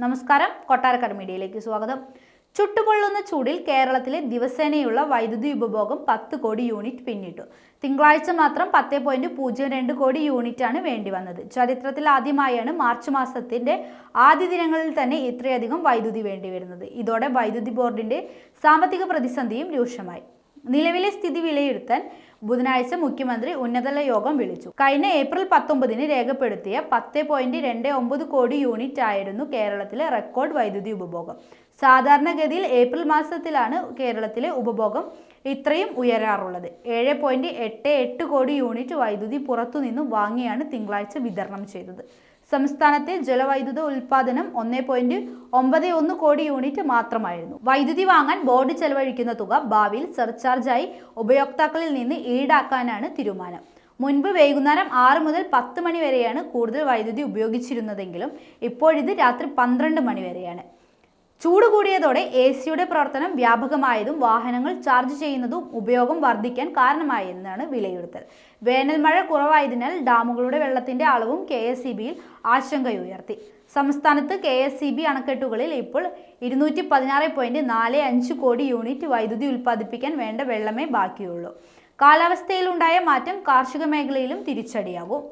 നമസ്കാരം, കൊട്ടാരക്കര മീഡിയയിലേക്ക് സ്വാഗതം. ചുട്ടുപൊള്ളുന്ന ചൂടിൽ കേരളത്തിലെ ദിവസേനയുള്ള വൈദ്യുതി ഉപഭോഗം 10 കോടി യൂണിറ്റ് പിന്നിട്ടു. തിങ്കളാഴ്ച മാത്രം 10.02 കോടി യൂണിറ്റാണ് വേണ്ടി വന്നത്. ചരിത്രത്തിൽ ആദ്യമായാണ് മാർച്ച് മാസത്തിന്റെ ആദ്യ ദിനങ്ങളിൽ തന്നെ ഇത്രയധികം വൈദ്യുതി വേണ്ടിവരുന്നത്. ഇതോടെ വൈദ്യുതി ബോർഡിന്റെ സാമ്പത്തിക പ്രതിസന്ധിയും രൂക്ഷമായി. നിലവിലെ സ്ഥിതി വിലയിരുത്താൻ ബുധനാഴ്ച മുഖ്യമന്ത്രി ഉന്നതതല യോഗം വിളിച്ചു. കഴിഞ്ഞ ഏപ്രിൽ 19 രേഖപ്പെടുത്തിയ 10.29 കോടി യൂണിറ്റ് ആയിരുന്നു കേരളത്തിലെ റെക്കോർഡ് വൈദ്യുതി ഉപഭോഗം. സാധാരണഗതിയിൽ ഏപ്രിൽ മാസത്തിലാണ് കേരളത്തിലെ ഉപഭോഗം ഇത്രയും ഉയരാറുള്ളത്. 7.88 കോടി യൂണിറ്റ് വൈദ്യുതി പുറത്തുനിന്നും വാങ്ങിയാണ് തിങ്കളാഴ്ച വിതരണം ചെയ്തത്. സംസ്ഥാനത്തെ ജലവൈദ്യുത ഉൽപാദനം 1.91 കോടി യൂണിറ്റ് മാത്രമായിരുന്നു. വൈദ്യുതി വാങ്ങാൻ ബോർഡ് ചെലവഴിക്കുന്ന തുക ഭാവിയിൽ സർചാർജായി ഉപയോക്താക്കളിൽ നിന്ന് ഈടാക്കാനാണ് തീരുമാനം. മുൻപ് വൈകുന്നേരം 6 മുതൽ 10 മണി വരെയാണ് കൂടുതൽ വൈദ്യുതി ഉപയോഗിച്ചിരുന്നതെങ്കിലും ഇപ്പോഴിത് രാത്രി 12 മണി വരെയാണ്. ചൂട് കൂടിയതോടെ AC-യുടെ പ്രവർത്തനം വ്യാപകമായതും വാഹനങ്ങൾ ചാർജ് ചെയ്യുന്നതും ഉപയോഗം വർദ്ധിക്കാൻ കാരണമായെന്നാണ് വിലയിരുത്തൽ. വേനൽ മഴ കുറവായതിനാൽ ഡാമുകളുടെ വെള്ളത്തിന്റെ അളവും KSEBയിൽ ആശങ്കയുയർത്തി. സംസ്ഥാനത്ത് KSEB അണക്കെട്ടുകളിൽ ഇപ്പോൾ 216.45 കോടി യൂണിറ്റ് വൈദ്യുതി ഉൽപ്പാദിപ്പിക്കാൻ വേണ്ട വെള്ളമേ ബാക്കിയുള്ളൂ. കാലാവസ്ഥയിലുണ്ടായ മാറ്റം കാർഷിക മേഖലയിലും തിരിച്ചടിയാകും.